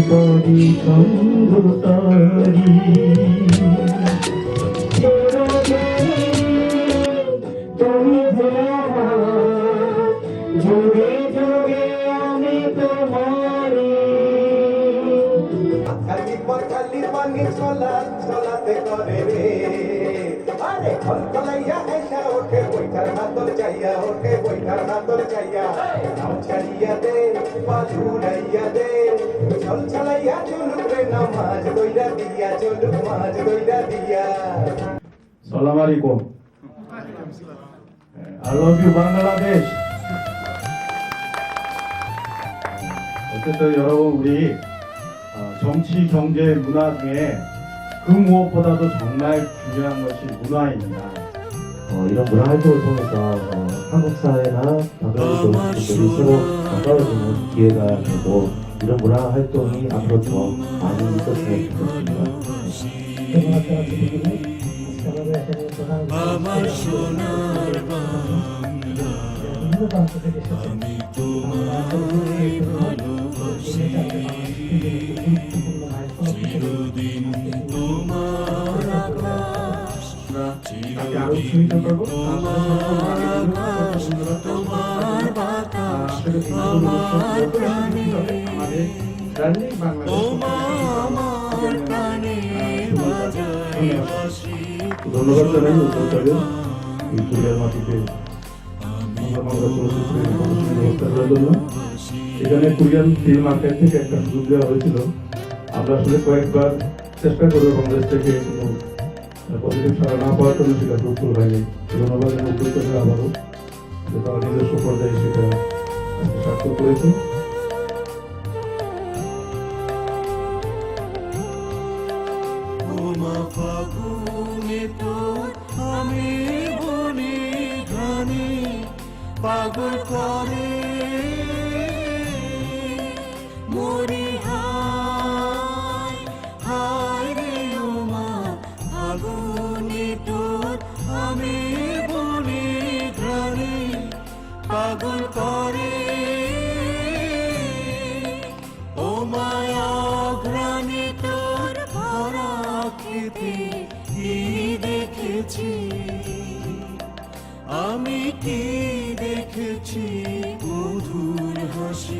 পরি চন্দ্রতারি তুমি যুগে যুগে আমি তোমারি খালি পানি চলাতে করে রে আরে খলখলাইয়া এসা ওঠে বৈঠার হাতল চাইয়া ওঠে বৈঠার হাতল চাইয়া নাও ছাড়িয়া দে পালুড়াইয়া দে চল ছাড়াইয়া চলুক রে নামাজ দইরা দিয়া চলুক মাঝ দইরা দিয়া। সালাম আলাইকুম। I love you Bangladesh. 어쨌든 여러분 우리 정치, 경제, 문화 중에 그 무엇보다도 정말 중요한 것이 문화입니다. 이런 문화 활동을 통해서 한국 사회나 다른 분들이 서로 가까워지는 기회가 되고 이런 문화 활동이 앞으로 더 많이 있었으면 좋겠습니다. আমার সোনার বাংলা আমি তোমায় ভালোবাসি চিরদিন তোমার আকাশ চিরদিন তোমার আকাশ তোমার বাতাস আমার প্রাণে আমার প্রাণে বাজায় বাঁশি। ধন্যবাদ জানাই উত্তরকালে এই পুরুলিয়ার মাটিতে বাংলা চলচ্চিত্রের প্রদর্শনী ব্যবস্থা করার জন্য। এখানে কোরিয়ান ফিল্ম আর্কাইভ থেকে একটা সুযোগ দেওয়া হয়েছিল। আমরা আসলে কয়েকবার চেষ্টা করবো বাংলাদেশ থেকে কোনো পজিটিভ সাড়া না পাওয়ার জন্য সেটা সফল হয়নি। ধন্যবাদ উত্তরকালে আবারও যে তারা নিজস্ব পর্যায়ে সেটা সার্থক করেছে। ফাগুনে তোর আমি বনে ঘানে পাগল করে মরি হায় হায় রে ওমা ফাগুনে তোর আমি বনে ঘানে পাগল করে ও মায়া ঘ্রাণে তোর ভরা খেতে কি দেখেছি আমি কি দেখেছি মধুর হাসি।